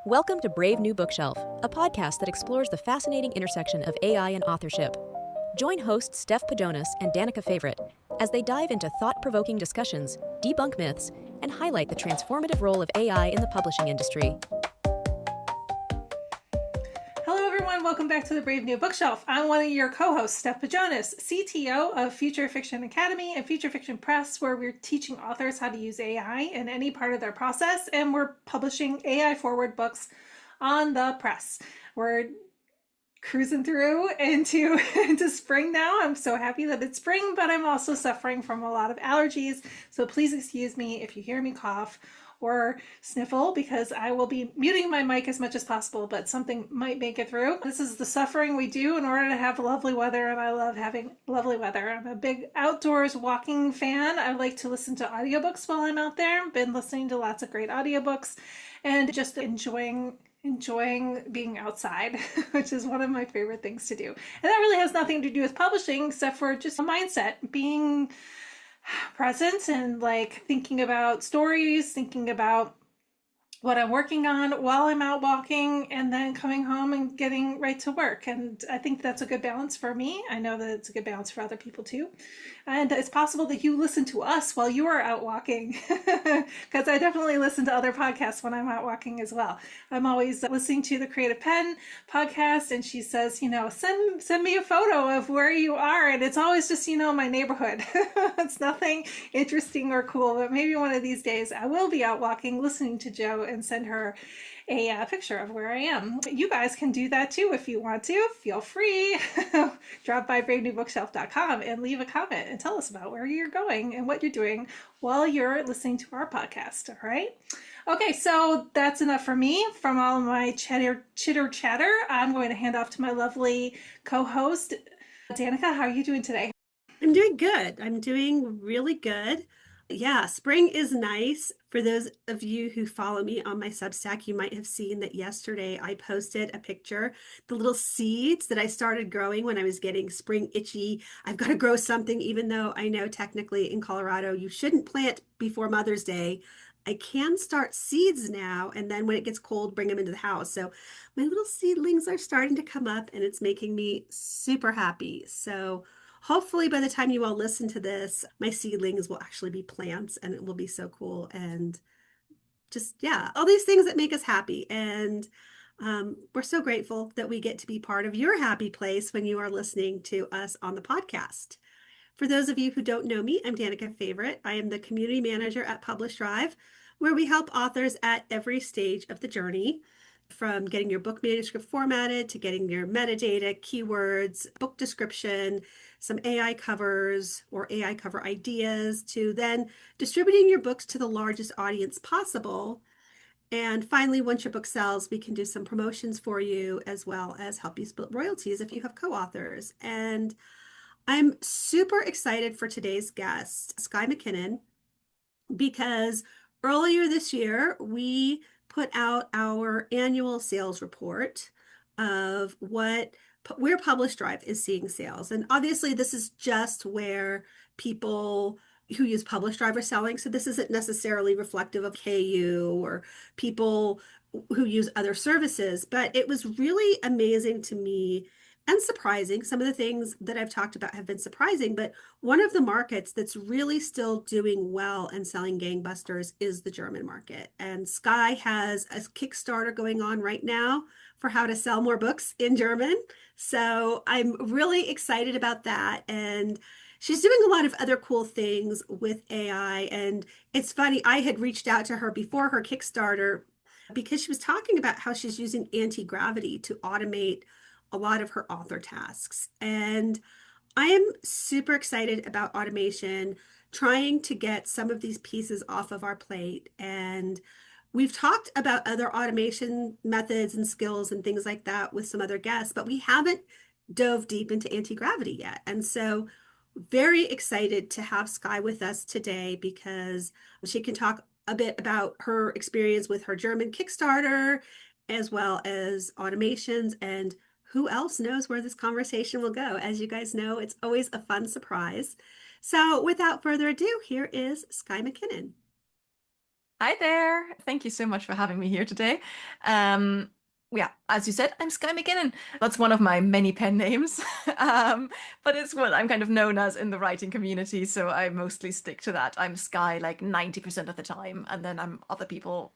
Welcome to Brave New Bookshelf, a podcast that explores the fascinating intersection of AI and authorship. Join hosts Steph Pajonas and Danica Favorite as they dive into thought-provoking discussions, debunk myths, and highlight the transformative role of AI in the publishing industry. Hello everyone, welcome back to the Brave New Bookshelf. I'm one of your co-hosts, Steph Pajonas, CTO of Future Fiction Academy and Future Fiction Press, where we're teaching authors how to use AI in any part of their process, and we're publishing AI-forward books on the press. We're cruising through into spring now. I'm so happy that it's spring, but I'm also suffering from a lot of allergies, so please excuse me if you hear me cough or sniffle, because I will be muting my mic as much as possible, but something might make it through. This is the suffering we do in order to have lovely weather, and I love having lovely weather. I'm a big outdoors walking fan. I like to listen to audiobooks while I'm out there. I've been listening to lots of great audiobooks and just enjoying being outside, which is one of my favorite things to do. And that really has nothing to do with publishing, except for just a mindset, being present and like thinking about stories, thinking about what I'm working on while I'm out walking, and then coming home and getting right to work. And I think that's a good balance for me. I know that it's a good balance for other people too. And it's possible that you listen to us while you are out walking, because I definitely listen to other podcasts when I'm out walking as well. I'm always listening to the Creative Pen podcast, and she says, send me a photo of where you are. And it's always just, my neighborhood. It's nothing interesting or cool, but maybe one of these days I will be out walking, listening to Jo, and send her a picture of where I am. You guys can do that too if you want to. Feel free. Drop by bravenewbookshelf.com and leave a comment and tell us about where you're going and what you're doing while you're listening to our podcast. All right. Okay, so that's enough for me. From all of my chitter chatter, I'm going to hand off to my lovely co-host, Danica. How are you doing today? I'm doing good. I'm doing really good. Yeah, spring is nice. For those of you who follow me on my Substack, you might have seen that yesterday I posted a picture, the little seeds that I started growing when I was getting spring itchy. I've got to grow something, even though I know technically in Colorado you shouldn't plant before Mother's Day. I can start seeds now, and then when it gets cold, bring them into the house. So my little seedlings are starting to come up, and it's making me super happy. So hopefully by the time you all listen to this, my seedlings will actually be plants, and it will be so cool. And just, yeah, all these things that make us happy. And we're so grateful that we get to be part of your happy place when you are listening to us on the podcast. For those of you who don't know me, I'm Danica Favorite. I am the community manager at Publish Drive, where we help authors at every stage of the journey, from getting your book manuscript formatted to getting your metadata, keywords, book description, some AI covers or AI cover ideas, to then distributing your books to the largest audience possible. And finally, once your book sells, we can do some promotions for you, as well as help you split royalties if you have co-authors. And I'm super excited for today's guest, Skye MacKinnon, because earlier this year, we put out our annual sales report of where Publish Drive is seeing sales. And obviously, this is just where people who use Publish Drive are selling. So this isn't necessarily reflective of KU or people who use other services. But it was really amazing to me and surprising. Some of the things that I've talked about have been surprising, but one of the markets that's really still doing well and selling gangbusters is the German market. And Skye has a Kickstarter going on right now for how to sell more books in German. So I'm really excited about that. And she's doing a lot of other cool things with AI. And it's funny, I had reached out to her before her Kickstarter because she was talking about how she's using Antigravity to automate a lot of her author tasks. And I am super excited about automation, trying to get some of these pieces off of our plate. And we've talked about other automation methods and skills and things like that with some other guests, but we haven't dove deep into Antigravity yet. And so very excited to have Skye with us today, because she can talk a bit about her experience with her German Kickstarter, as well as automations, and who else knows where this conversation will go. As you guys know, it's always a fun surprise. So without further ado, here is Skye MacKinnon. Hi there. Thank you so much for having me here today. Um, yeah, as you said, I'm Skye MacKinnon. That's one of my many pen names, but it's what I'm kind of known as in the writing community, so I mostly stick to that. I'm Skye like 90% of the time, and then I'm other people,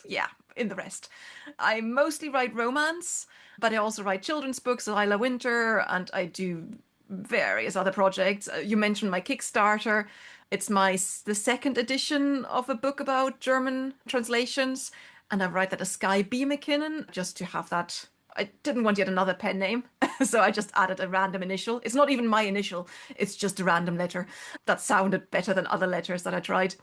yeah, in the rest. I mostly write romance, but I also write children's books, Lila Winter, and I do various other projects. You mentioned my Kickstarter. It's the second edition of a book about German translations, and I write that as Skye MacKinnon just to have that. I didn't want yet another pen name, so I just added a random initial. It's not even my initial, it's just a random letter that sounded better than other letters that I tried.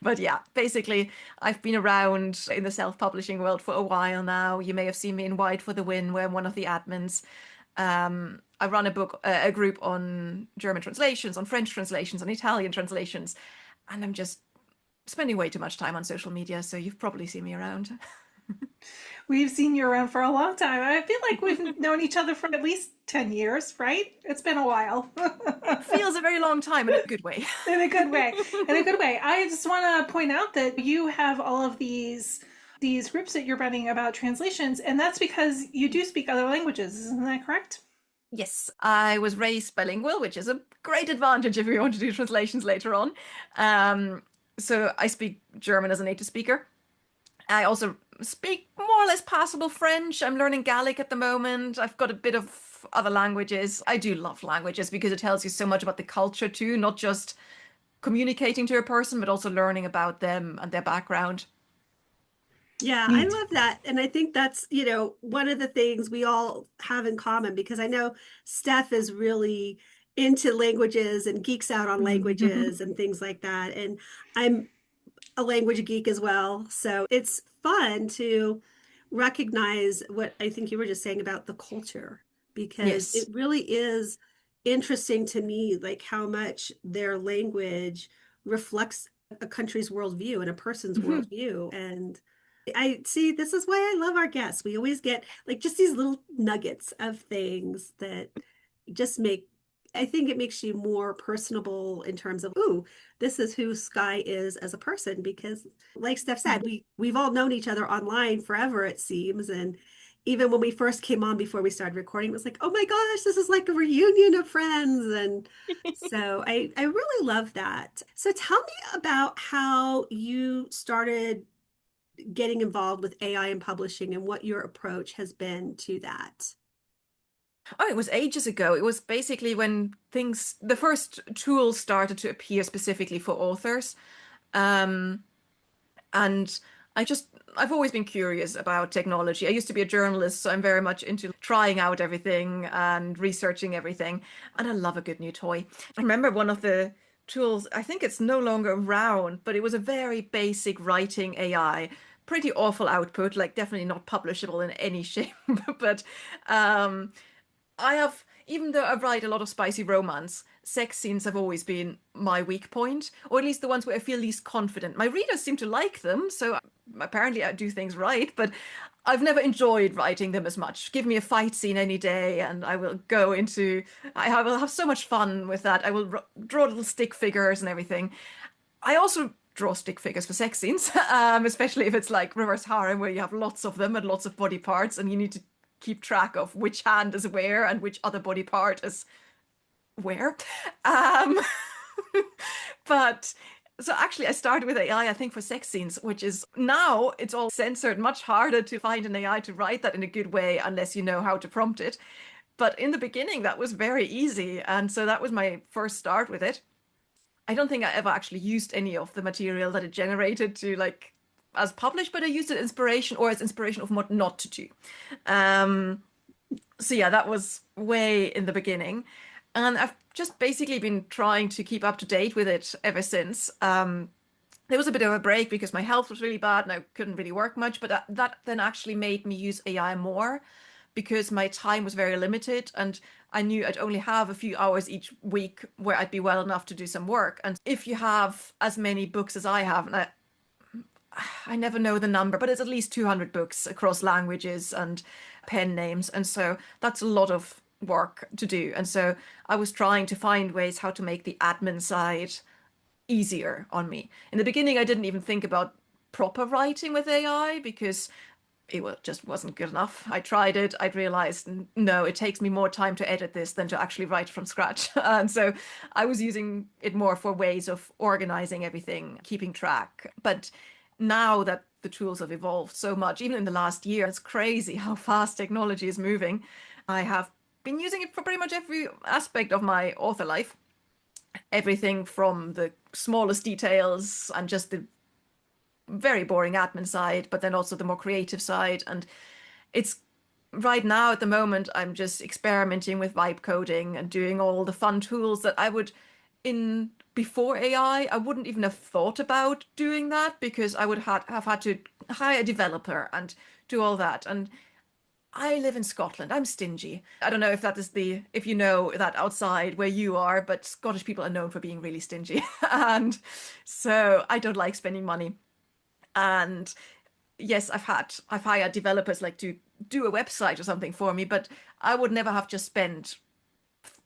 But yeah, basically, I've been around in the self-publishing world for a while now. You may have seen me in Wide for the Win, where I'm one of the admins. I run a group on German translations, on French translations, on Italian translations, and I'm just spending way too much time on social media, so you've probably seen me around. We've seen you around for a long time. I feel like we've known each other for at least 10 years, right? It's been a while. It feels a very long time in a good way. In a good way. In a good way. I just want to point out that you have all of these groups that you're running about translations, and that's because you do speak other languages. Isn't that correct? Yes, I was raised bilingual, which is a great advantage if you want to do translations later on. So I speak German as a native speaker. I also speak more or less passable French. I'm learning Gaelic at the moment. I've got a bit of other languages. I do love languages because it tells you so much about the culture too, not just communicating to a person, but also learning about them and their background. Yeah, I Neat. love that. And I think that's, one of the things we all have in common because I know Steph is really into languages and geeks out on languages and things like that. And I'm a language geek as well. So it's fun to recognize what I think you were just saying about the culture because it Yes. really is interesting to me, like how much their language reflects a country's worldview and a person's worldview. And I see this is why I love our guests. We always get like just these little nuggets of things that just make I think it makes you more personable in terms of, ooh, this is who Skye is as a person. Because, like Steph said, we've all known each other online forever, it seems. And even when we first came on before we started recording, it was like, oh my gosh, this is like a reunion of friends. And so I really love that. So tell me about how you started getting involved with AI and publishing and what your approach has been to that. Oh, it was ages ago. It was basically when the first tools started to appear specifically for authors. Um, and I've always been curious about technology. I used to be a journalist, so I'm very much into trying out everything and researching everything. And I love a good new toy. I remember one of the tools, I think it's no longer around, but it was a very basic writing AI. Pretty awful output, like definitely not publishable in any shape. But um, I have, even though I write a lot of spicy romance, sex scenes have always been my weak point, or at least the ones where I feel least confident. My readers seem to like them, so apparently I do things right, but I've never enjoyed writing them as much. Give me a fight scene any day, and I will have so much fun with that. I will draw little stick figures and everything. I also draw stick figures for sex scenes, especially if it's like reverse harem where you have lots of them and lots of body parts, and you need to keep track of which hand is where and which other body part is where. Um, but so actually, I started with AI, I think, for sex scenes, which is now it's all censored, much harder to find an AI to write that in a good way unless you know how to prompt it. But in the beginning, that was very easy. And so that was my first start with it. I don't think I ever actually used any of the material that it generated to like as published, but I used it as inspiration of what not to do. Um, so yeah, that was way in the beginning. And I've just basically been trying to keep up to date with it ever since. There was a bit of a break because my health was really bad and I couldn't really work much, but that then actually made me use AI more because my time was very limited and I knew I'd only have a few hours each week where I'd be well enough to do some work. And if you have as many books as I have, and I never know the number, but it's at least 200 books across languages and pen names. And so that's a lot of work to do. And so I was trying to find ways how to make the admin side easier on me. In the beginning, I didn't even think about proper writing with AI because just wasn't good enough. I tried it. I'd realized, no, it takes me more time to edit this than to actually write from scratch. And so I was using it more for ways of organizing everything, keeping track. But now that the tools have evolved so much, even in the last year, it's crazy how fast technology is moving. I have been using it for pretty much every aspect of my author life. Everything from the smallest details and just the very boring admin side, but then also the more creative side. And it's right now at the moment, I'm just experimenting with vibe coding and doing all the fun tools that I would before AI, I wouldn't even have thought about doing that because I would have had to hire a developer and do all that. And I live in Scotland. I'm stingy. I don't know if that is if you know that outside where you are, but Scottish people are known for being really stingy. And so I don't like spending money. And yes, I've hired developers like to do a website or something for me, but I would never have just spent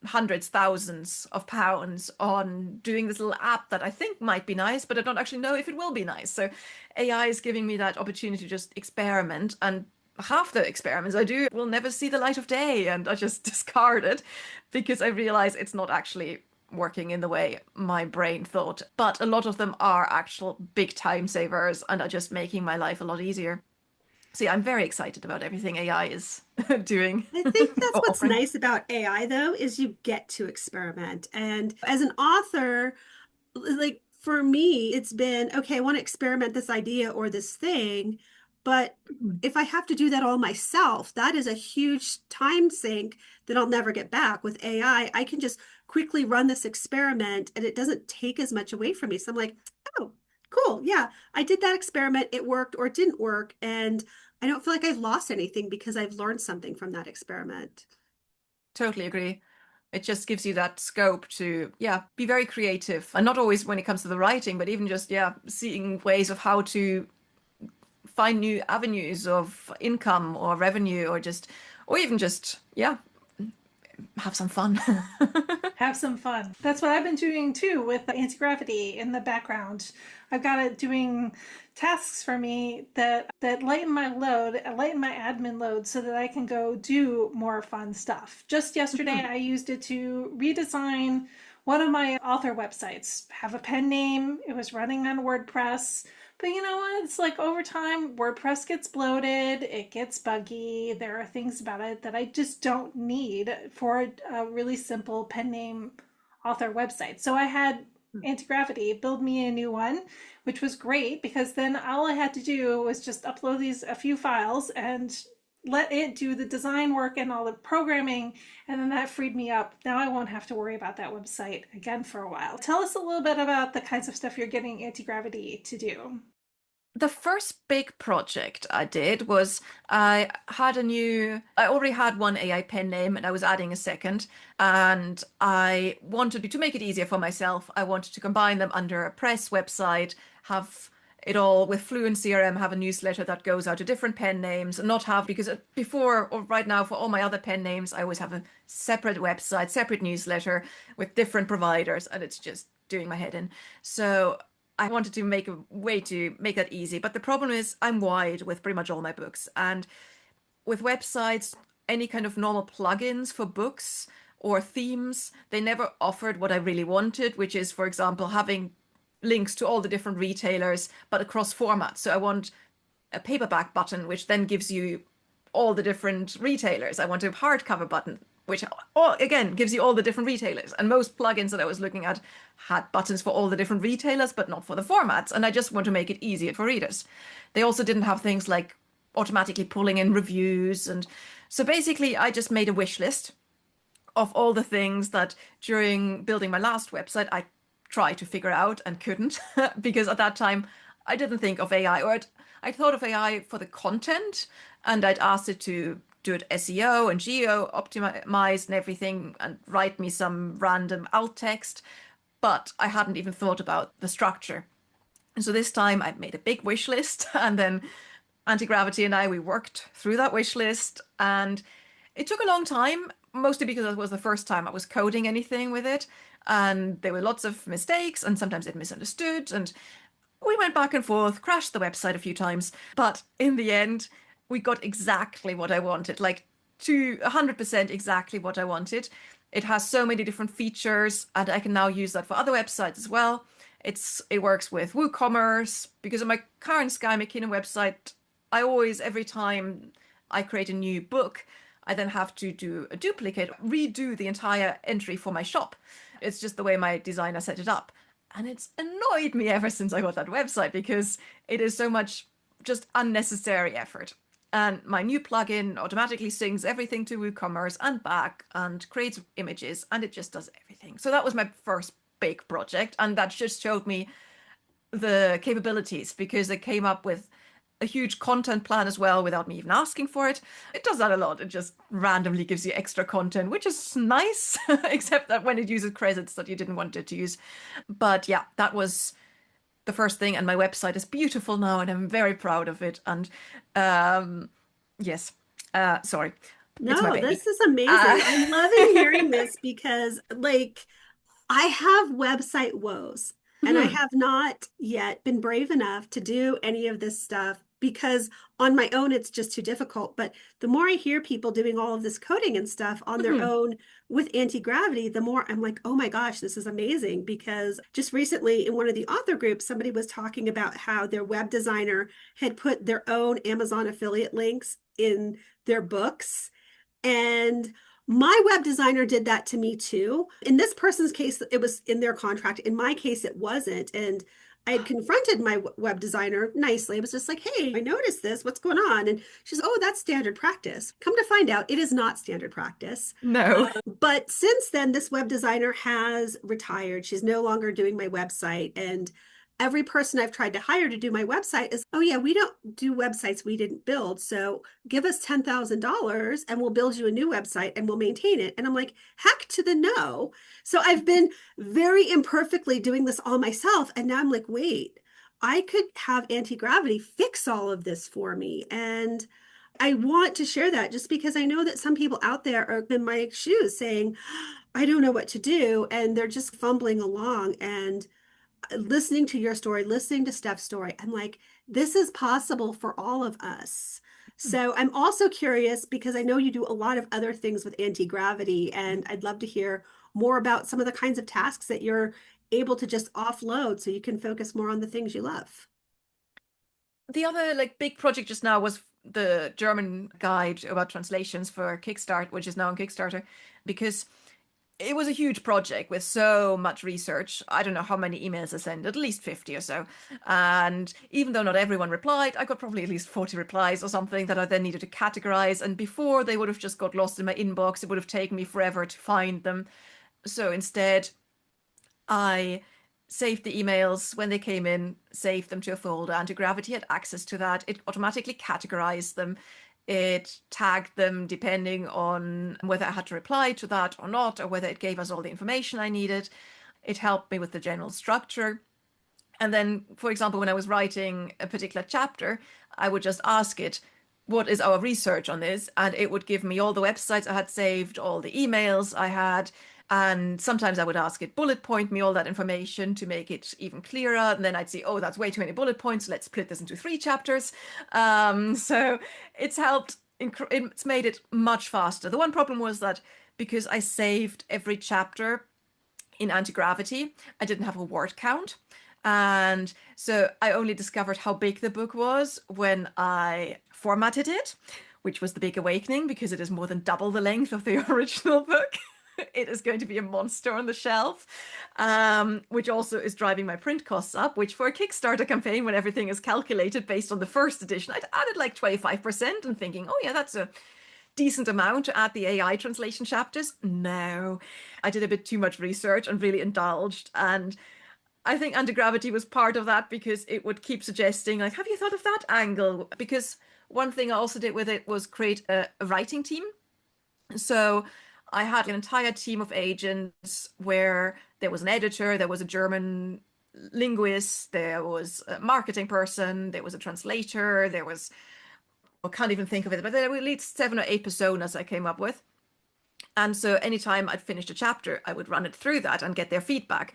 hundreds, thousands of pounds on doing this little app that I think might be nice, but I don't actually know if it will be nice. So AI is giving me that opportunity to just experiment, and half the experiments I do will never see the light of day, and I just discard it because I realize it's not actually working in the way my brain thought. But a lot of them are actual big time savers and are just making my life a lot easier. So yeah, I'm very excited about everything AI is doing. I think that's what's offering. nice about AI, though, is you get to experiment. And as an author, like for me, it's been okay, I want to experiment this idea or this thing, but if I have to do that all myself, that is a huge time sink that I'll never get back. With AI, I can just quickly run this experiment and it doesn't take as much away from me. So I'm like, oh, cool. Yeah, I did that experiment. It worked or it didn't work. And I don't feel like I've lost anything because I've learned something from that experiment. Totally agree. It just gives you that scope to, yeah, be very creative. And not always when it comes to the writing, but even just, yeah, seeing ways of how to find new avenues of income or revenue or even just, yeah, have some fun. Have some fun. That's what I've been doing too with Antigravity in the background. I've got it doing tasks for me that lighten my load, lighten my admin load so that I can go do more fun stuff. Just yesterday, I used it to redesign one of my author websites, have a pen name. It was running on WordPress. But you know what? It's like over time, WordPress gets bloated, it gets buggy. There are things about it that I just don't need for a really simple pen name author website. So I had Antigravity build me a new one, which was great because then all I had to do was just upload a few files and let it do the design work and all the programming, and then that freed me up. Now I won't have to worry about that website again for a while. Tell us a little bit about the kinds of stuff you're getting Antigravity to do. The first big project I did was I already had one AI pen name and I was adding a second. And I wanted to make it easier for myself. I wanted to combine them under a press website, have it all with Fluent CRM, have a newsletter that goes out to different pen names, and not have, because before or right now for all my other pen names, I always have a separate website, separate newsletter with different providers, and it's just doing my head in. So I wanted to make a way to make that easy. But the problem is I'm wide with pretty much all my books. And with websites, any kind of normal plugins for books or themes, they never offered what I really wanted, which is, for example, having links to all the different retailers, but across formats. So I want a paperback button, which then gives you all the different retailers. I want a hardcover button, which again gives you all the different retailers. And most plugins that I was looking at had buttons for all the different retailers, but not for the formats. And I just want to make it easier for readers. They also didn't have things like automatically pulling in reviews. And so basically, I just made a wish list of all the things that during building my last website, I tried to figure out and couldn't, because at that time, I didn't think of AI, or I thought of AI for the content, and I'd asked it to do it SEO and geo optimized and everything and write me some random alt text, but I hadn't even thought about the structure. And so this time I made a big wish list, and then Antigravity and we worked through that wish list, and it took a long time, mostly because it was the first time I was coding anything with it, and there were lots of mistakes, and sometimes it misunderstood, and we went back and forth, crashed the website a few times, but in the end, we got exactly what I wanted, like to 100% exactly what I wanted. It has so many different features, and I can now use that for other websites as well. It works with WooCommerce, because on my current Skye MacKinnon website, I always, every time I create a new book, I then have to do a duplicate, redo the entire entry for my shop. It's just the way my designer set it up. And it's annoyed me ever since I got that website, because it is so much just unnecessary effort. And my new plugin automatically syncs everything to WooCommerce and back and creates images, and it just does everything. So that was my first big project, and that just showed me the capabilities, because it came up with a huge content plan as well without me even asking for it. It does that a lot. It just randomly gives you extra content, which is nice, except that when it uses credits that you didn't want it to use. But yeah, that was the first thing, and my website is beautiful now, and I'm very proud of it. And yes, sorry, it's my No, baby. this is amazing. I'm loving hearing this because, like, I have website woes and I Mhm. have not yet been brave enough to do any of this stuff because on my own it's just too difficult. But the more I hear people doing all of this coding and stuff on their Mhm. own with Antigravity, the more I'm like, oh my gosh, this is amazing. Because just recently in one of the author groups, somebody was talking about how their web designer had put their own Amazon affiliate links in their books. And my web designer did that to me too. In this person's case, it was in their contract. In my case, it wasn't. And I had confronted my web designer nicely. I was just like, hey, I noticed this. What's going on? And she's, oh, that's standard practice. Come to find out, it is not standard practice. No. But since then, this web designer has retired. She's no longer doing my website. And every person I've tried to hire to do my website is, oh, yeah, we don't do websites we didn't build. So give us $10,000 and we'll build you a new website and we'll maintain it. And I'm like, heck to the no. So I've been very imperfectly doing this all myself. And now I'm like, wait, I could have Antigravity fix all of this for me. And I want to share that just because I know that some people out there are in my shoes saying, I don't know what to do. And they're just fumbling along. And listening to your story, listening to Steph's story, I'm like, this is possible for all of us. So I'm also curious because I know you do a lot of other things with Antigravity, and I'd love to hear more about some of the kinds of tasks that you're able to just offload so you can focus more on the things you love. The other like big project just now was the German guide about translations for Kickstart, which is now on Kickstarter, because it was a huge project with so much research. I don't know how many emails I sent, at least 50 or so. And even though not everyone replied, I got probably at least 40 replies or something that I then needed to categorize. And before they would have just got lost in my inbox, it would have taken me forever to find them. So instead, I saved the emails when they came in, saved them to a folder. Antigravity had access to that. It automatically categorized them. It tagged them depending on whether I had to reply to that or not, or whether it gave us all the information I needed. It helped me with the general structure. And then, for example, when I was writing a particular chapter, I would just ask it, what is our research on this? And it would give me all the websites I had saved, all the emails I had. And sometimes I would ask it bullet point me all that information to make it even clearer. And then I'd see, oh, that's way too many bullet points. Let's split this into 3 chapters. So it's helped. It's made it much faster. The one problem was that because I saved every chapter in Antigravity, I didn't have a word count. And so I only discovered how big the book was when I formatted it, which was the big awakening because it is more than double the length of the original book. It is going to be a monster on the shelf, which also is driving my print costs up, which for a Kickstarter campaign, when everything is calculated based on the first edition, I'd added like 25% and thinking, oh yeah, that's a decent amount to add the AI translation chapters. No, I did a bit too much research and really indulged. And I think Antigravity was part of that because it would keep suggesting, like, have you thought of that angle? Because one thing I also did with it was create a writing team. So I had an entire team of agents where there was an editor, there was a German linguist, there was a marketing person, there was a translator, there was, I can't even think of it, but there were at least 7 or 8 personas I came up with. And so anytime I'd finished a chapter, I would run it through that and get their feedback.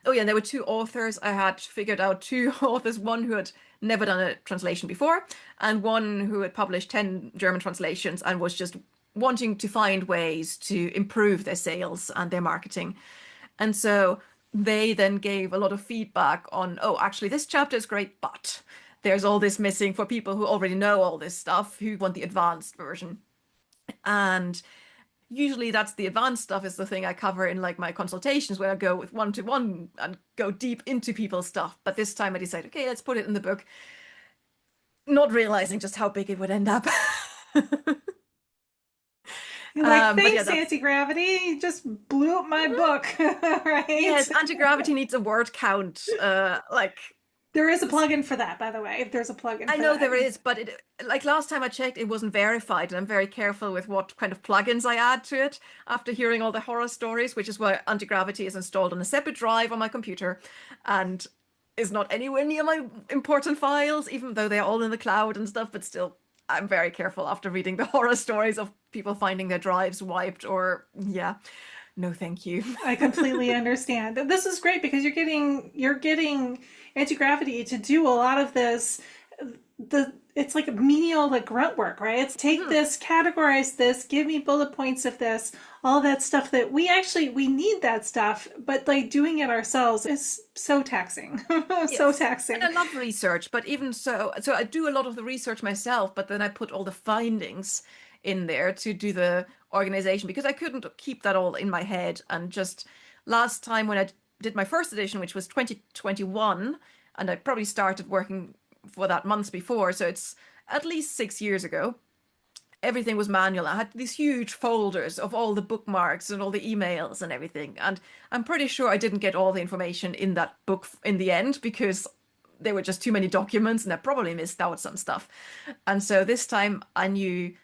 Oh yeah, and there were two authors. I had figured out two authors, one who had never done a translation before, and one who had published 10 German translations and was just wanting to find ways to improve their sales and their marketing. And so they then gave a lot of feedback on, oh, actually, this chapter is great, but there's all this missing for people who already know all this stuff, who want the advanced version. And usually that's the advanced stuff is the thing I cover in like my consultations where I go with one-to-one and go deep into people's stuff. But this time I decided, okay, let's put it in the book, not realizing just how big it would end up. You're like, But yeah, thanks, Antigravity. You just blew up my book, right? yes, Antigravity needs a word count. There is a plugin for that, by the way. There's a plugin for I know that. there is, but like last time I checked, it wasn't verified, and I'm very careful with what kind of plugins I add to it after hearing all the horror stories, which is why Antigravity is installed on a separate drive on my computer and is not anywhere near my important files, even though they're all in the cloud and stuff, but still, I'm very careful after reading the horror stories of people finding their drives wiped or, yeah, no thank you. I completely understand. This is great because you're getting Antigravity to do a lot of this. It's like menial, like grunt work, right? It's take this, categorize this, give me bullet points of this, all that stuff that we need that stuff, but like doing it ourselves is so taxing. So taxing. And I love research, but even so I do a lot of the research myself, but then I put all the findings in there to do the organization because I couldn't keep that all in my head. And just last time when I did my first edition, which was 2021, and I probably started working for that months before, so it's at least 6 years ago, everything was manual. I had these huge folders of all the bookmarks and all the emails and everything, and I'm pretty sure I didn't get all the information in that book in the end because there were just too many documents and I probably missed out some stuff. And so this time I knew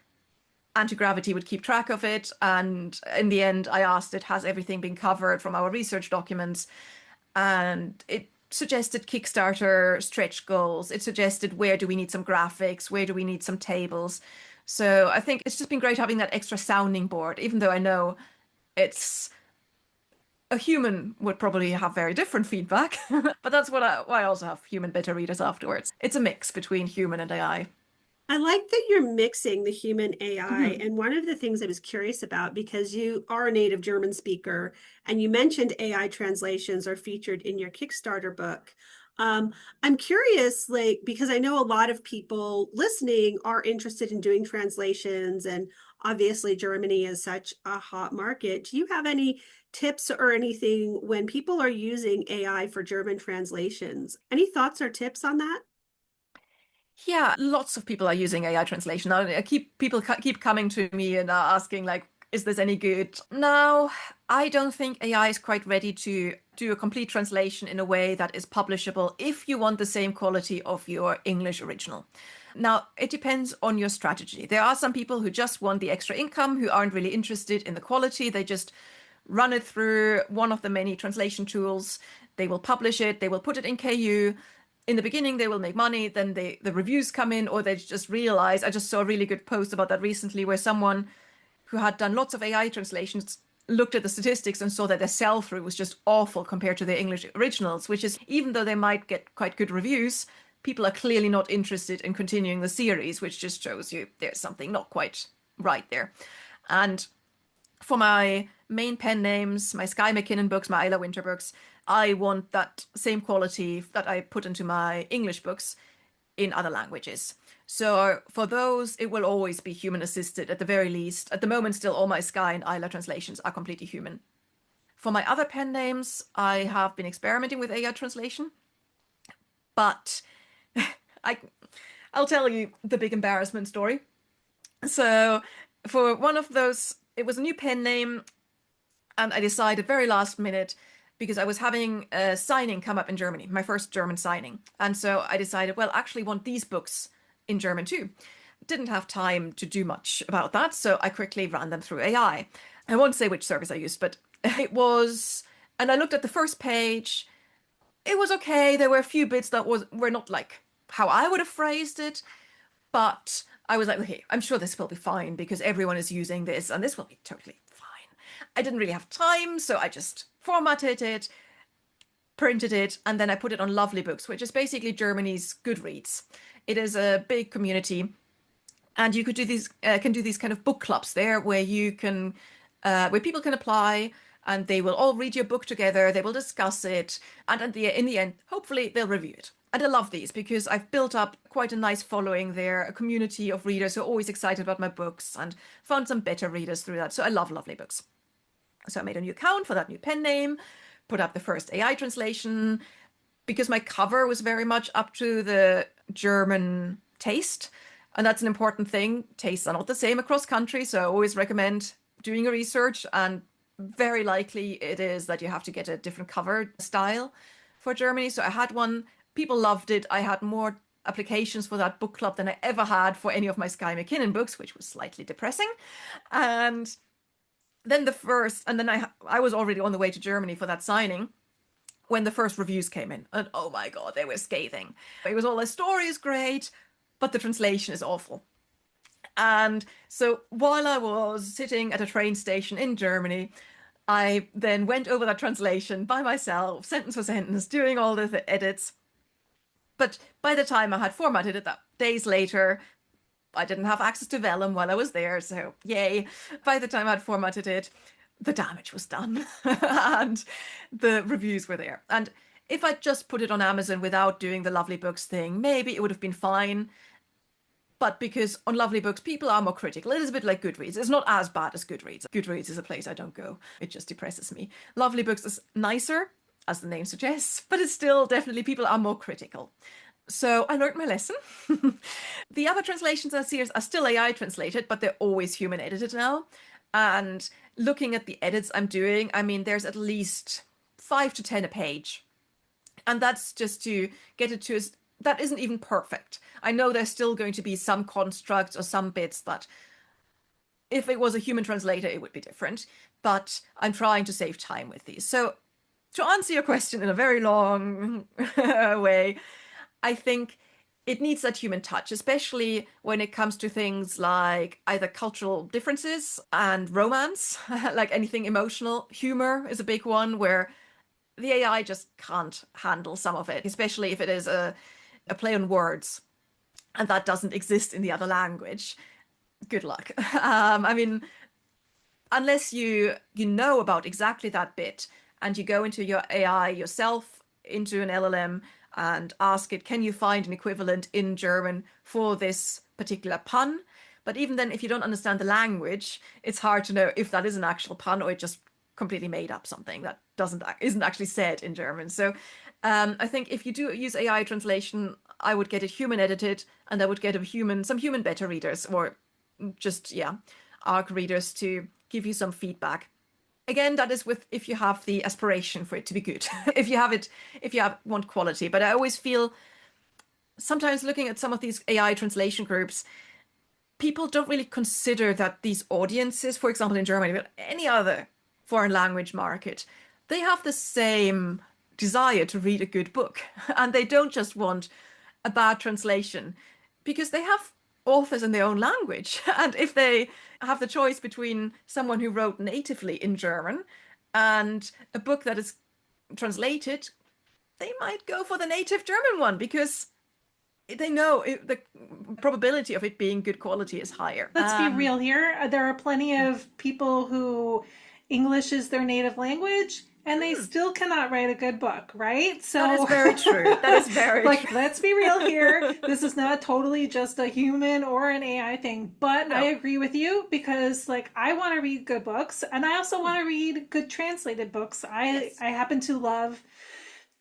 Antigravity would keep track of it, and in the end I asked it, has everything been covered from our research documents? And it suggested Kickstarter stretch goals. It suggested where do we need some graphics, where do we need some tables. So I think it's just been great having that extra sounding board, even though I know it's a human would probably have very different feedback, but that's why I also have human beta readers afterwards. It's a mix between human and AI. I like that you're mixing the human AI. And one of the things I was curious about, because you are a native German speaker and you mentioned AI translations are featured in your Kickstarter book. I'm curious, like, because I know a lot of people listening are interested in doing translations, and obviously Germany is such a hot market. Do you have any tips or anything when people are using AI for German translations? Any thoughts or tips on that? Yeah, lots of people are using AI translation now. People keep coming to me and asking like, is this any good? Now, I don't think AI is quite ready to do a complete translation in a way that is publishable if you want the same quality of your English original. Now, it depends on your strategy. There are some people who just want the extra income, who aren't really interested in the quality. They just run it through one of the many translation tools. They will publish it. They will put it in KU. In the beginning, they will make money, then the reviews come in, or they just realize. I just saw a really good post about that recently where someone who had done lots of AI translations looked at the statistics and saw that their sell-through was just awful compared to their English originals, which is, even though they might get quite good reviews, people are clearly not interested in continuing the series, which just shows you there's something not quite right there. And for my main pen names, my Skye MacKinnon books, my Isla Winter books, I want that same quality that I put into my English books in other languages. So for those, it will always be human assisted at the very least. At the moment, still all my Skye and Isla translations are completely human. For my other pen names, I have been experimenting with AI translation, but I'll tell you the big embarrassment story. So for one of those, it was a new pen name, and I decided very last minute, because I was having a signing come up in Germany, my first German signing. And so I decided, well, I actually want these books in German too. Didn't have time to do much about that, so I quickly ran them through AI. I won't say which service I used, but it was, and I looked at the first page. It was okay. There were a few bits that were not like how I would have phrased it, but I was like, okay, I'm sure this will be fine because everyone is using this and this will be totally fine. I didn't really have time, so I just formatted it, printed it, and then I put it on Lovely Books, which is basically Germany's Goodreads. It is a big community, and you could do these can do these kind of book clubs there where you can where people can apply and they will all read your book together, they will discuss it, and in the end, hopefully they'll review it. And I love these because I've built up quite a nice following there, a community of readers who are always excited about my books, and found some better readers through that. So I love Lovely Books. So I made a new account for that new pen name, put up the first AI translation, because my cover was very much up to the German taste. And that's an important thing. Tastes are not the same across countries, so I always recommend doing your research, and very likely it is that you have to get a different cover style for Germany. So I had one, people loved it. I had more applications for that book club than I ever had for any of my Skye MacKinnon books, which was slightly depressing. And then I was already on the way to Germany for that signing when the first reviews came in, and oh my God, they were scathing. It was all, the story is great, but the translation is awful. And so while I was sitting at a train station in Germany, I then went over that translation by myself, sentence for sentence, doing all the edits. But by the time I had formatted it, days later, I didn't have access to Vellum while I was there, so yay. By the time I'd formatted it, the damage was done and the reviews were there. And if I'd just put it on Amazon without doing the Lovely Books thing, maybe it would have been fine. But because on Lovely Books, people are more critical. It is a bit like Goodreads. It's not as bad as Goodreads. Goodreads is a place I don't go. It just depresses me. Lovely Books is nicer, as the name suggests, but it's still definitely, people are more critical. So I learned my lesson. The other translations I see are still AI translated, but they're always human edited now. And looking at the edits I'm doing, I mean, there's at least 5 to 10 a page. And that's just to get it to that isn't even perfect. I know there's still going to be some constructs or some bits that if it was a human translator, it would be different. But I'm trying to save time with these. So to answer your question in a very long way, I think it needs that human touch, especially when it comes to things like either cultural differences and romance, like anything emotional. Humor is a big one where the AI just can't handle some of it, especially if it is a play on words and that doesn't exist in the other language. Good luck. I mean, unless you know about exactly that bit and you go into your AI yourself, into an LLM, and ask it, can you find an equivalent in German for this particular pun? But even then, if you don't understand the language, it's hard to know if that is an actual pun or it just completely made up something that isn't actually said in German. So I think if you do use AI translation, I would get it human edited, and I would get some human beta readers, or just ARC readers, to give you some feedback. Again, that is if you have the aspiration for it to be good. if you want quality. But I always feel sometimes looking at some of these AI translation groups, people don't really consider that these audiences, for example, in Germany, but any other foreign language market, they have the same desire to read a good book. And they don't just want a bad translation, because they have authors in their own language. And if they have the choice between someone who wrote natively in German and a book that is translated, they might go for the native German one because they know the probability of it being good quality is higher. Let's be real here. There are plenty of people who English is their native language, and they still cannot write a good book, right? So that is very true. That is very like, true. let's be real here. This is not totally just a human or an AI thing, but no. I agree with you, because like, I want to read good books, and I also want to read good translated books. I happen to love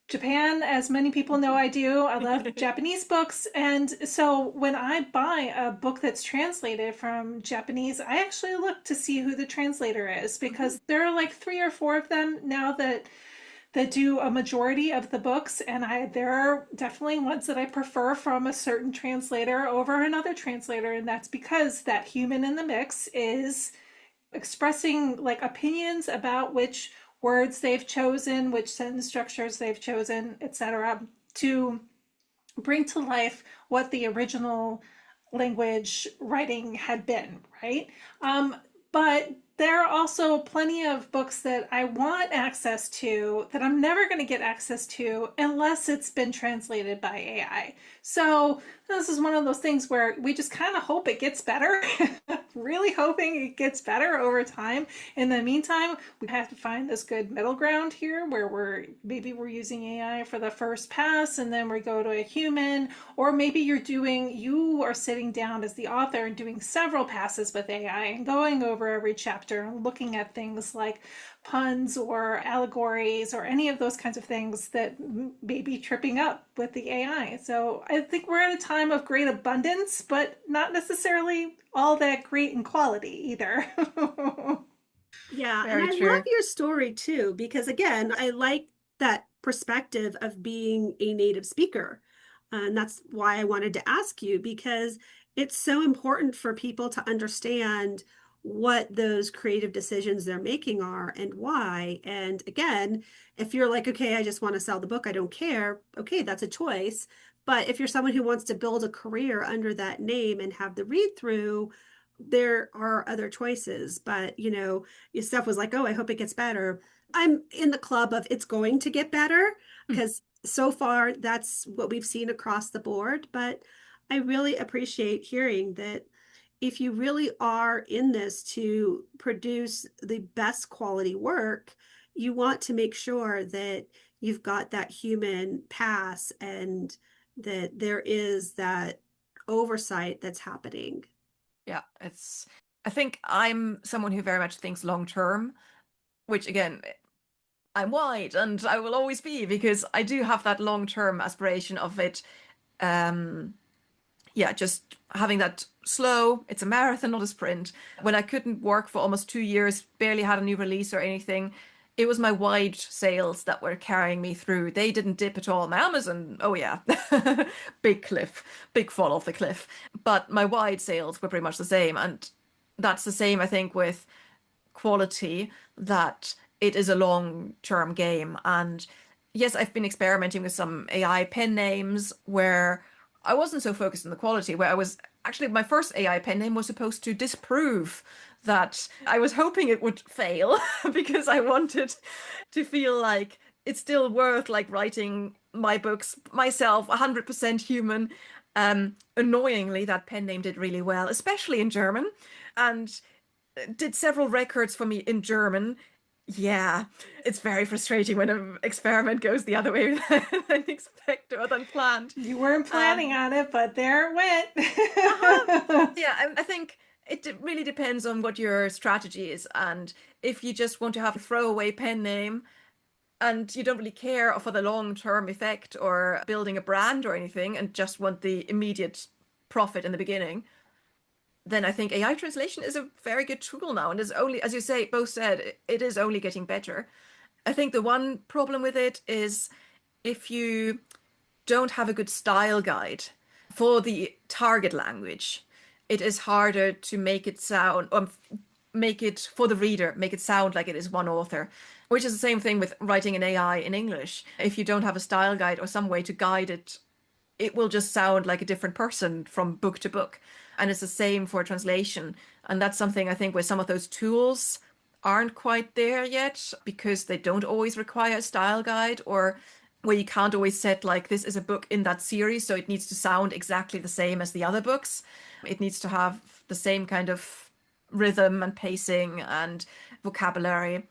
Japan, as many people know I do. I love Japanese books. And so when I buy a book that's translated from Japanese, I actually look to see who the translator is, because there are like 3 or 4 of them now that do a majority of the books. And there are definitely ones that I prefer from a certain translator over another translator. And that's because that human in the mix is expressing like opinions about which words they've chosen, which sentence structures they've chosen, etc., to bring to life what the original language writing had been, right? But there are also plenty of books that I want access to that I'm never going to get access to unless it's been translated by AI. So this is one of those things where we just kind of hope it gets better, really hoping it gets better over time. In the meantime, we have to find this good middle ground here where we're using AI for the first pass and then we go to a human, or maybe you are sitting down as the author and doing several passes with AI and going over every chapter and looking at things like puns or allegories or any of those kinds of things that may be tripping up with the AI. So I think we're at a time of great abundance, but not necessarily all that great in quality either. Yeah, and Very I love true. your story too, because again, I like that perspective of being a native speaker. And that's why I wanted to ask you, because it's so important for people to understand what those creative decisions they're making are and why. And again, if you're like, okay, I just want to sell the book, I don't care, okay, that's a choice. But if you're someone who wants to build a career under that name and have the read through, there are other choices. But, Steph was like, oh, I hope it gets better. I'm in the club of it's going to get better Hmm. because so far that's what we've seen across the board. But I really appreciate hearing that if you really are in this to produce the best quality work, you want to make sure that you've got that human pass and that there is that oversight that's happening. Yeah, I think I'm someone who very much thinks long term, which again, I'm wide and I will always be because I do have that long term aspiration of it. Um, yeah, just having that slow, it's a marathon, not a sprint. When I couldn't work for almost 2 years, barely had a new release or anything, it was my wide sales that were carrying me through. They didn't dip at all. My Amazon, oh yeah, big cliff, big fall off the cliff. But my wide sales were pretty much the same. And that's the same, I think, with quality, that it is a long-term game. And yes, I've been experimenting with some AI pen names where I wasn't so focused on the quality, where I was actually, my first AI pen name was supposed to disprove that. I was hoping it would fail because I wanted to feel like it's still worth like writing my books myself, 100% human. Annoyingly, that pen name did really well, especially in German, and did several records for me in German. Yeah, it's very frustrating when an experiment goes the other way than expected or than planned. You weren't planning Um, on it, but there uh-huh. it went. Yeah, I think really depends on what your strategy is. And if you just want to have a throwaway pen name and you don't really care for the long-term effect or building a brand or anything and just want the immediate profit in the beginning, then I think AI translation is a very good tool now. And is only, as you say, both said, it is only getting better. I think the one problem with it is if you don't have a good style guide for the target language, it is harder to make it sound, or make it for the reader, make it sound like it is one author, which is the same thing with writing an AI in English. If you don't have a style guide or some way to guide it, it will just sound like a different person from book to book. And it's the same for translation. And that's something I think where some of those tools aren't quite there yet because they don't always require a style guide, or where you can't always set like this is a book in that series, so it needs to sound exactly the same as the other books. It needs to have the same kind of rhythm and pacing and vocabulary,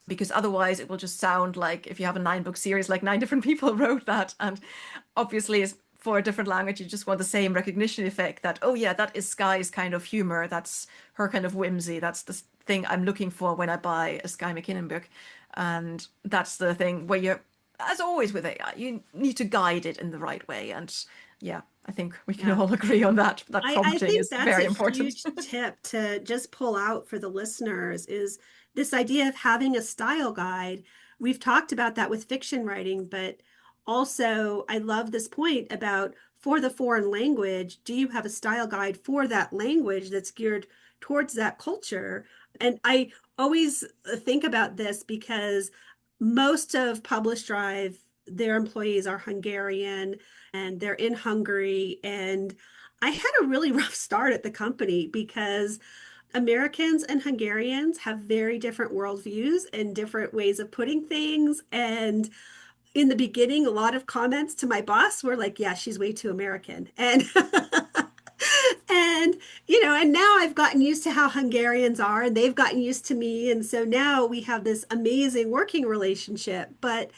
because otherwise it will just sound like if you have a 9 book series, like 9 different people wrote that. And obviously, for a different language, you just want the same recognition effect that, oh, yeah, that is Skye's kind of humor. That's her kind of whimsy. That's the thing I'm looking for when I buy a Skye MacKinnon book. And that's the thing where you, as always with AI, you need to guide it in the right way. And yeah, I think we can Yeah. all agree on that. That I prompting think is that's a very important. huge tip to just pull out for the listeners is this idea of having a style guide. We've talked about that with fiction writing, but also I love this point about for the foreign language, do you have a style guide for that language that's geared towards that culture? And I always think about this because most of Publish Drive, their employees are Hungarian and they're in Hungary. And I had a really rough start at the company because Americans and Hungarians have very different worldviews and different ways of putting things. And in the beginning, a lot of comments to my boss were like, yeah, she's way too American. And and and now I've gotten used to how Hungarians are and they've gotten used to me. And so now we have this amazing working relationship. But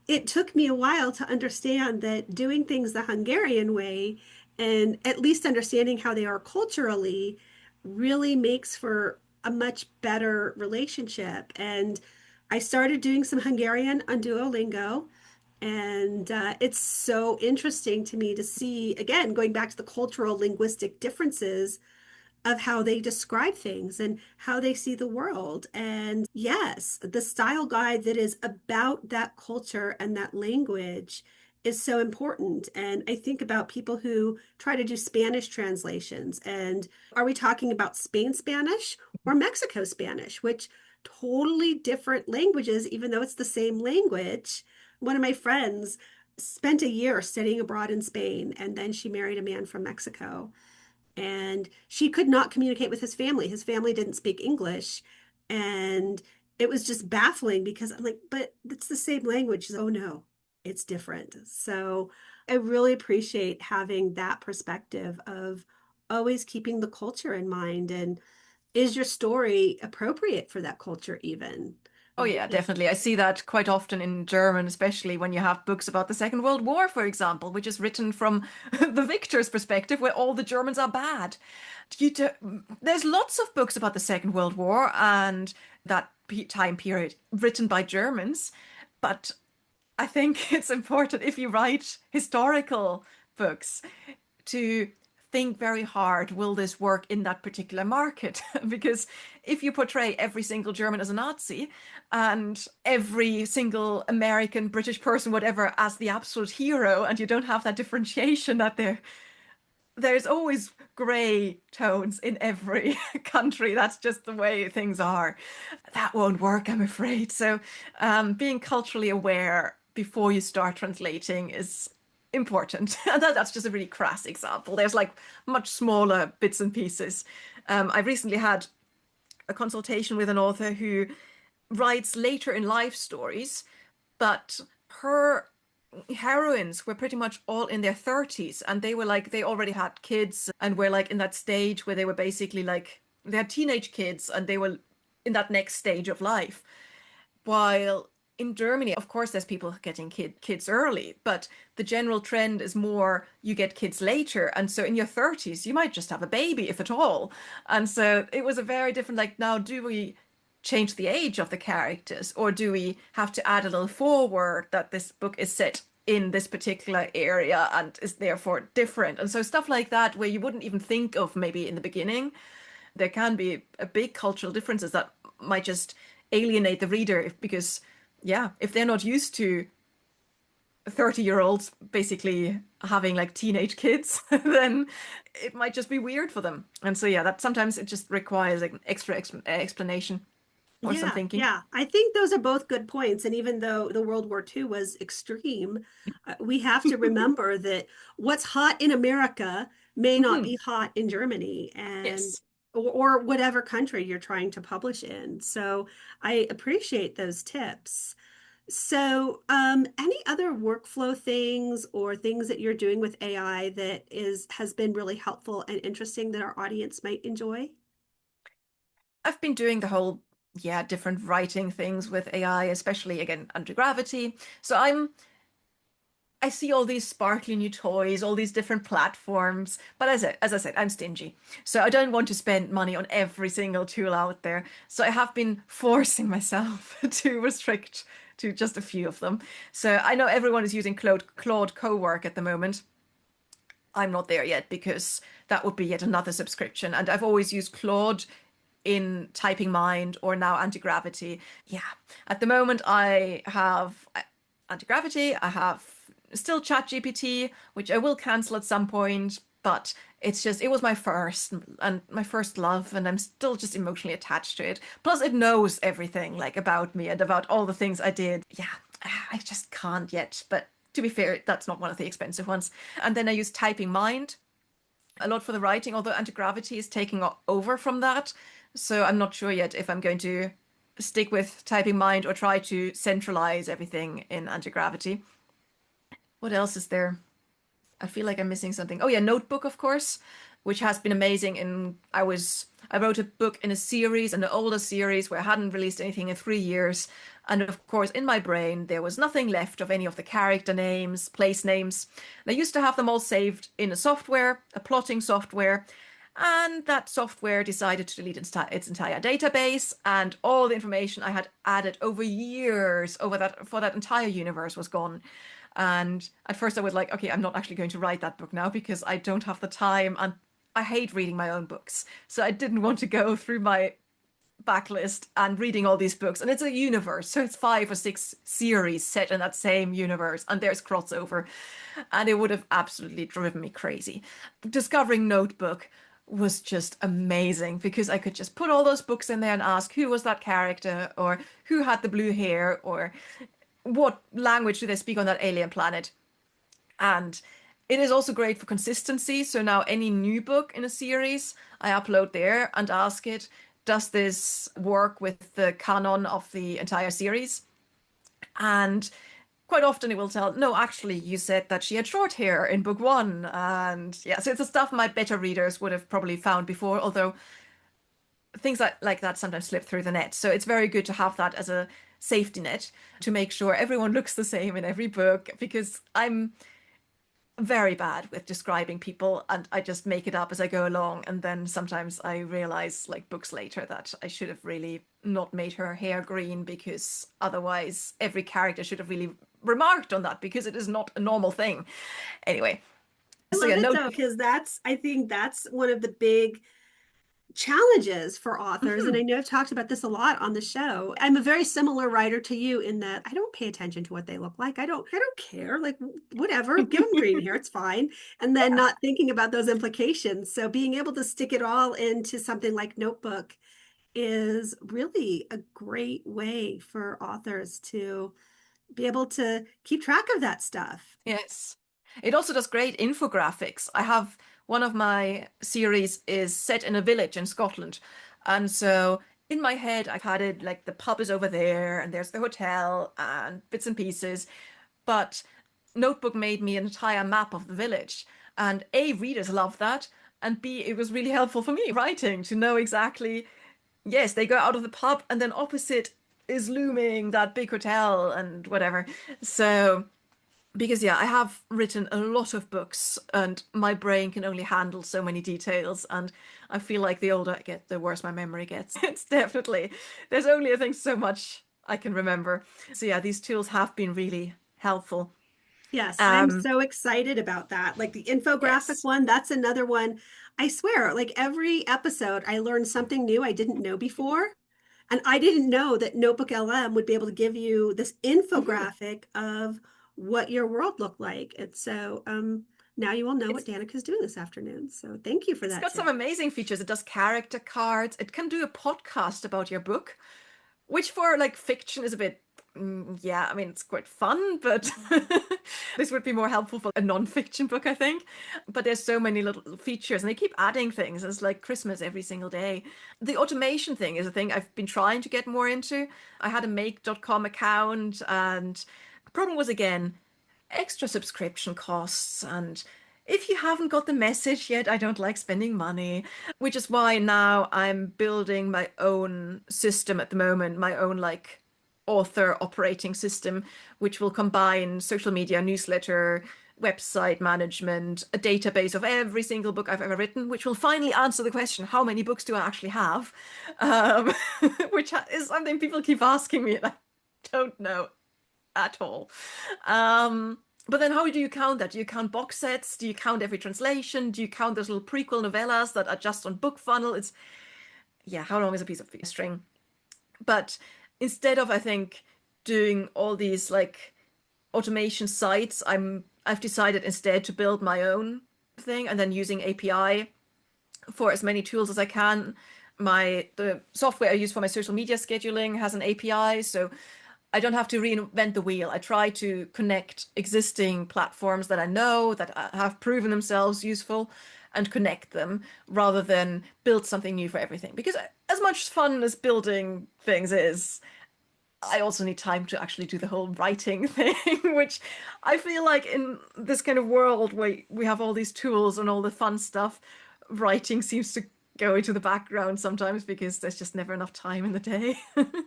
it took me a while to understand that doing things the Hungarian way and at least understanding how they are culturally really makes for a much better relationship. And I started doing some Hungarian on Duolingo. And it's so interesting to me to see, again, going back to the cultural linguistic differences of how they describe things and how they see the world. And yes, the style guide that is about that culture and that language is so important. And I think about people who try to do Spanish translations. And are we talking about Spain Spanish or Mexico Spanish, which totally different languages, even though it's the same language? One of my friends spent a year studying abroad in Spain, and then she married a man from Mexico and she could not communicate with his family. His family didn't speak English. And it was just baffling because I'm like, but it's the same language. She's like, oh no, it's different. So I really appreciate having that perspective of always keeping the culture in mind. And is your story appropriate for that culture even? Oh yeah, definitely. I see that quite often in German, especially when you have books about the Second World War, for example, which is written from the victor's perspective, where all the Germans are bad. There's lots of books about the Second World War and that time period written by Germans, but I think it's important if you write historical books to think very hard, will this work in that particular market? Because if you portray every single German as a Nazi and every single American, British person, whatever, as the absolute hero, and you don't have that differentiation that there's always gray tones in every country. That's just the way things are. That won't work, I'm afraid. So being culturally aware before you start translating is important. And that's just a really crass example. There's like much smaller bits and pieces. I recently had a consultation with an author who writes later in life stories, but her heroines were pretty much all in their 30s and they were like they already had kids and were like in that stage where they were basically like they had teenage kids and they were in that next stage of life. While in Germany, of course, there's people getting kids early, but the general trend is more you get kids later. And so in your 30s, you might just have a baby, if at all. And so it was a very different, like, now do we change the age of the characters or do we have to add a little forward that this book is set in this particular area and is therefore different? And so stuff like that, where you wouldn't even think of maybe in the beginning, there can be a big cultural differences that might just alienate the reader because yeah, if they're not used to 30-year-olds basically having like teenage kids, then it might just be weird for them. And so yeah, that sometimes it just requires like extra explanation or some Yeah, thinking. yeah. I think those are both good points. And even though the World War II was extreme, we have to remember that what's hot in America may not Mhm. be hot in Germany and Yes. or whatever country you're trying to publish in. So I appreciate those tips. So, any other workflow things or things that you're doing with AI that has been really helpful and interesting that our audience might enjoy? I've been doing the whole, yeah, different writing things with AI, especially again, Antigravity. So I see all these sparkly new toys, all these different platforms, but as I said, I'm stingy. So I don't want to spend money on every single tool out there. So I have been forcing myself to restrict to just a few of them. So I know everyone is using Claude Cowork at the moment. I'm not there yet because that would be yet another subscription. And I've always used Claude in Typing Mind or now Antigravity. Yeah, at the moment I have Antigravity, I have still ChatGPT, which I will cancel at some point, but it was my first and my first love, and I'm still just emotionally attached to it. Plus, it knows everything like about me and about all the things I did. Yeah, I just can't yet, but to be fair, that's not one of the expensive ones. And then I use Typing Mind, a lot for the writing, although Antigravity is taking over from that. So I'm not sure yet if I'm going to stick with Typing Mind or try to centralize everything in Antigravity. What else is there? I feel like I'm missing something. Oh yeah, Notebook, of course, which has been amazing. I wrote a book in a series, an older series where I hadn't released anything in 3 years. And of course, in my brain, there was nothing left of any of the character names, place names. And I used to have them all saved in a software, a plotting software. And that software decided to delete its entire database, and all the information I had added over years for that entire universe was gone. And at first I was like, okay, I'm not actually going to write that book now because I don't have the time and I hate reading my own books. So I didn't want to go through my backlist and reading all these books. And it's a universe, so it's 5 or 6 series set in that same universe, and there's crossover. And it would have absolutely driven me crazy. Discovering Notebook was just amazing because I could just put all those books in there and ask who was that character, or who had the blue hair, or what language do they speak on that alien planet. And it is also great for consistency. So now any new book in a series, I upload there and ask it, does this work with the canon of the entire series? And quite often it will tell, no, actually, you said that she had short hair in book 1. And yeah, so it's the stuff my better readers would have probably found before, although things like that sometimes slip through the net. So it's very good to have that as a safety net to make sure everyone looks the same in every book, because I'm very bad with describing people and I just make it up as I go along. And then sometimes I realize, like books later, that I should have really not made her hair green, because otherwise every character should have really remarked on that, because it is not a normal thing. Anyway. I love it though, because I think that's one of the big challenges for authors. And I know I've talked about this a lot on the show. I'm a very similar writer to you in that I don't pay attention to what they look like. I don't care. Like, whatever, give them green hair, it's fine. And then not thinking about those implications. So being able to stick it all into something like Notebook is really a great way for authors to be able to keep track of that stuff. Yes. It also does great infographics. I have one of my series is set in a village in Scotland. And so in my head, I've had it like the pub is over there and there's the hotel and bits and pieces. But Notebook made me an entire map of the village. And A, readers love that. And B, it was really helpful for me writing to know exactly, yes, they go out of the pub and then opposite is looming that big hotel and whatever. So because yeah, I have written a lot of books and my brain can only handle so many details, and I feel like the older I get, the worse my memory gets. It's definitely, there's only I think so much I can remember. So yeah, these tools have been really helpful. Yes, I'm so excited about that. Like the infographic one, that's another one. I swear, like every episode I learned something new I didn't know before. And I didn't know that NotebookLM would be able to give you this infographic of what your world looked like. And so now you will know what Danica's doing this afternoon. So thank you for that. It's got some amazing features. It does character cards. It can do a podcast about your book, which for like fiction is a bit, yeah, I mean, it's quite fun, but this would be more helpful for a non-fiction book, I think. But there's so many little features and they keep adding things. It's like Christmas every single day. The automation thing is a thing I've been trying to get more into. I had a make.com account, and the problem was, again, extra subscription costs. And if you haven't got the message yet, I don't like spending money, which is why now I'm building my own system at the moment, my own like author operating system, which will combine social media, newsletter, website management, a database of every single book I've ever written, which will finally answer the question, how many books do I actually have? Which is something people keep asking me, and I don't know at all. But then how do you count that? Do you count box sets? Do you count every translation? Do you count those little prequel novellas that are just on BookFunnel? It's, yeah, how long is a piece of string? But instead of, I think, doing all these like automation sites, I've decided instead to build my own thing and then using API for as many tools as I can. The software I use for my social media scheduling has an API, so I don't have to reinvent the wheel. I try to connect existing platforms that I know that have proven themselves useful, and connect them rather than build something new for everything. Because as much fun as building things is, I also need time to actually do the whole writing thing, which I feel like in this kind of world where we have all these tools and all the fun stuff, writing seems to go into the background sometimes because there's just never enough time in the day.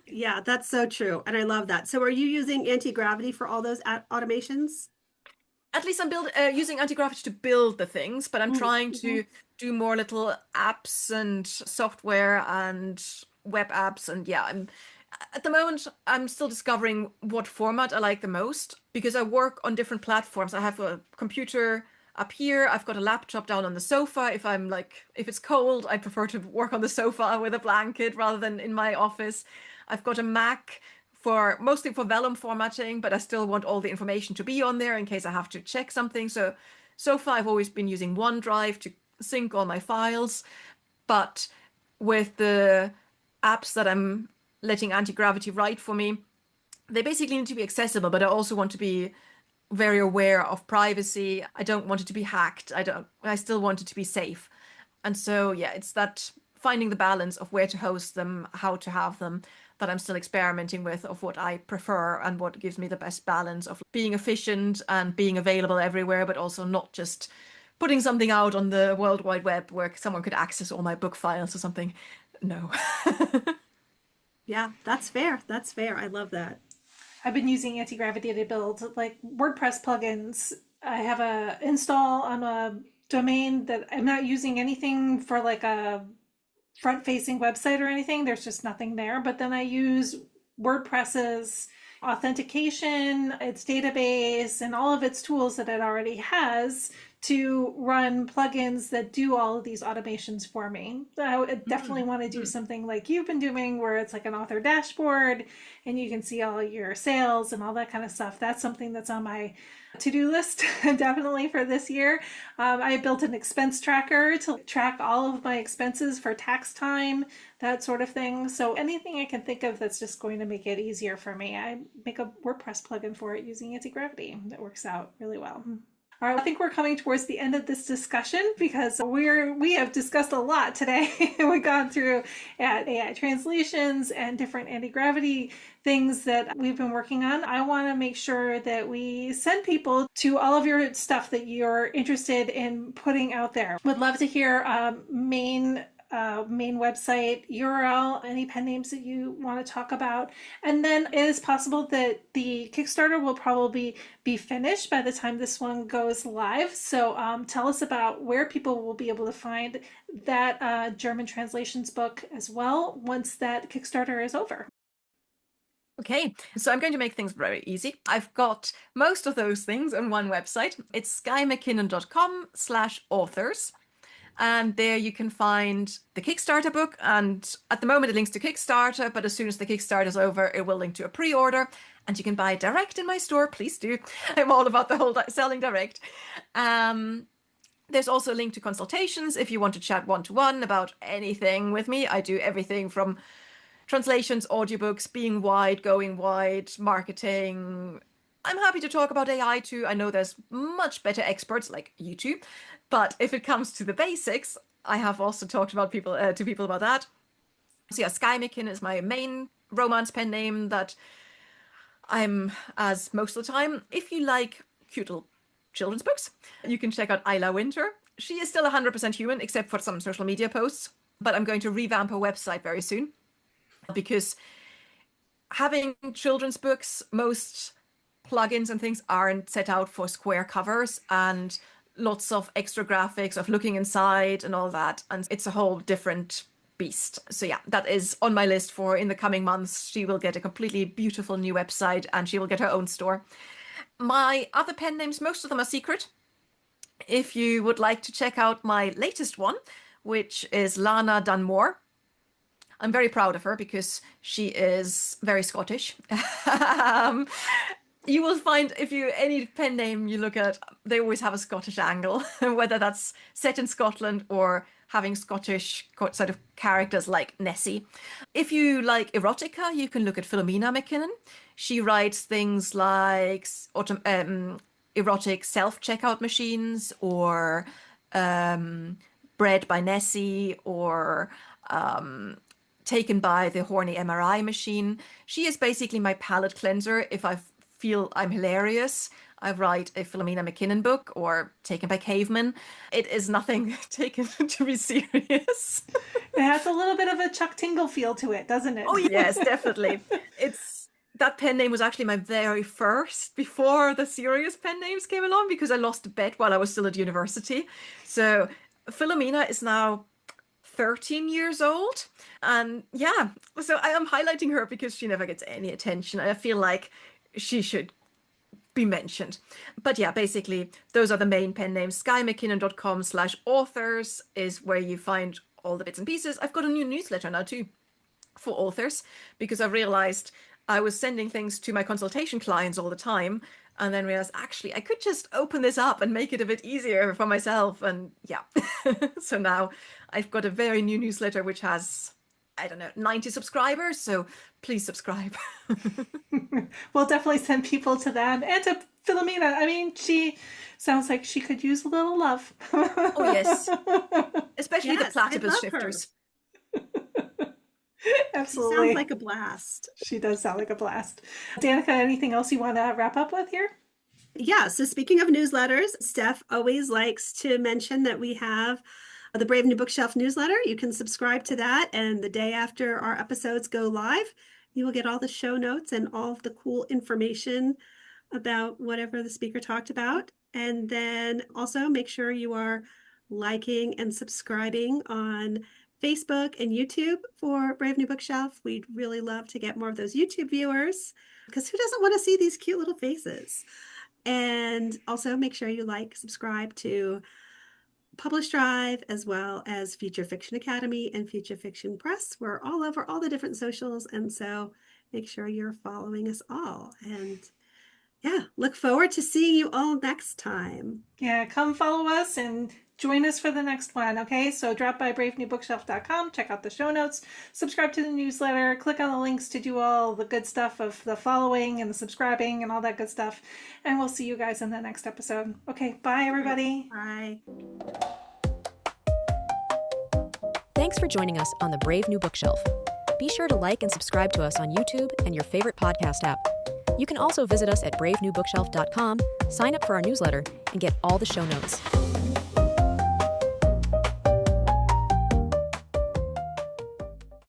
Yeah, that's so true. And I love that. So are you using Antigravity for all those automations? At least I'm using Antigravity to build the things, but I'm trying Mm-hmm. to do more little apps and software and web apps. And yeah, at the moment, I'm still discovering what format I like the most because I work on different platforms. I have a computer up here. I've got a laptop down on the sofa. If it's cold, I prefer to work on the sofa with a blanket rather than in my office. I've got a Mac for mostly for vellum formatting, but I still want all the information to be on there in case I have to check something. So far, I've always been using OneDrive to sync all my files, but with the apps that I'm letting Antigravity write for me, they basically need to be accessible, but I also want to be very aware of privacy. I don't want it to be hacked. I still want it to be safe. And so, yeah, it's that finding the balance of where to host them, how to have them, that I'm still experimenting with of what I prefer and what gives me the best balance of being efficient and being available everywhere, but also not just putting something out on the World Wide Web where someone could access all my book files or something. No. Yeah, that's fair. That's fair. I love that. I've been using Antigravity to build like WordPress plugins. I have a install on a domain that I'm not using anything for like a front facing website or anything. There's just nothing there. But then I use WordPress's authentication, its database, and all of its tools that it already has to run plugins that do all of these automations for me. So I would definitely want to do something like you've been doing where it's like an author dashboard and you can see all your sales and all that kind of stuff. That's something that's on my to-do list definitely for this year. I built an expense tracker to track all of my expenses for tax time, that sort of thing. So anything I can think of that's just going to make it easier for me, I make a WordPress plugin for it using Antigravity that works out really well. All right, I think we're coming towards the end of this discussion because we have discussed a lot today. We've gone through AI translations and different anti-gravity things that we've been working on. I want to make sure that we send people to all of your stuff that you're interested in putting out there. Would love to hear main website URL, any pen names that you want to talk about. And then it is possible that the Kickstarter will probably be finished by the time this one goes live. So tell us about where people will be able to find that German translations book as well once that Kickstarter is over. Okay, so I'm going to make things very easy. I've got most of those things on one website. It's skyemackinnon.com/authors. And there you can find the Kickstarter book. And at the moment, it links to Kickstarter, but as soon as the Kickstarter is over, it will link to a pre-order. And you can buy direct in my store. Please do. I'm all about the whole selling direct. There's also a link to consultations if you want to chat one-to-one about anything with me. I do everything from translations, audiobooks, being wide, going wide, marketing. I'm happy to talk about AI too. I know there's much better experts like you two, but if it comes to the basics, I have also talked about people about that. So yeah, Skye MacKinnon is my main romance pen name that I'm as most of the time. If you like cute little children's books, you can check out Isla Winter. She is still 100% human except for some social media posts, but I'm going to revamp her website very soon because having children's books, most plugins and things aren't set out for square covers and lots of extra graphics of looking inside and all that. And it's a whole different beast. So yeah, that is on my list for in the coming months. She will get a completely beautiful new website and she will get her own store. My other pen names, most of them are secret. If you would like to check out my latest one, which is Lana Dunmore, I'm very proud of her because she is very Scottish. You will find any pen name you look at, they always have a Scottish angle, whether that's set in Scotland or having Scottish sort of characters like Nessie. If you like erotica, you can look at Philomena MacKinnon. She writes things like erotic self-checkout machines or Bred by Nessie or Taken by the Horny MRI Machine. She is basically my palate cleanser. If I feel I'm hilarious, I write a Skye MacKinnon book, or Taken by Cavemen. It is nothing taken to be serious. It has a little bit of a Chuck Tingle feel to it, doesn't it? Oh yes, definitely. That pen name was actually my very first before the serious pen names came along, because I lost a bet while I was still at university. So Philomena is now 13 years old. And yeah, so I am highlighting her because she never gets any attention. I feel like she should be mentioned. But yeah, basically, those are the main pen names. SkyeMacKinnon.com/authors is where you find all the bits and pieces. I've got a new newsletter now too for authors, because I realized I was sending things to my consultation clients all the time, and then realized actually I could just open this up and make it a bit easier for myself. And yeah, so now I've got a very new newsletter which has, I don't know, 90 subscribers. So please subscribe. We'll definitely send people to that, and to Philomena. I mean, she sounds like she could use a little love. Oh yes, especially Yes, the platypus I love her. shifters. Absolutely. She sounds like a blast. She does sound like a blast. Danica, anything else you want to wrap up with here? Yeah, so speaking of newsletters, Steph always likes to mention that we have the Brave New Bookshelf newsletter. You can subscribe to that, and the day after our episodes go live, you will get all the show notes and all of the cool information about whatever the speaker talked about. And then also make sure you are liking and subscribing on Facebook and YouTube for Brave New Bookshelf. We'd really love to get more of those YouTube viewers, because who doesn't want to see these cute little faces? And also make sure you subscribe to Publish Drive, as well as Future Fiction Academy and Future Fiction Press. We're all over all the different socials, and so make sure you're following us all. And yeah, look forward to seeing you all next time. Yeah, come follow us and join us for the next one, okay? So drop by bravenewbookshelf.com, check out the show notes, subscribe to the newsletter, click on the links to do all the good stuff of the following and the subscribing and all that good stuff. And we'll see you guys in the next episode. Okay, bye everybody. Bye. Thanks for joining us on the Brave New Bookshelf. Be sure to like and subscribe to us on YouTube and your favorite podcast app. You can also visit us at bravenewbookshelf.com, sign up for our newsletter, and get all the show notes.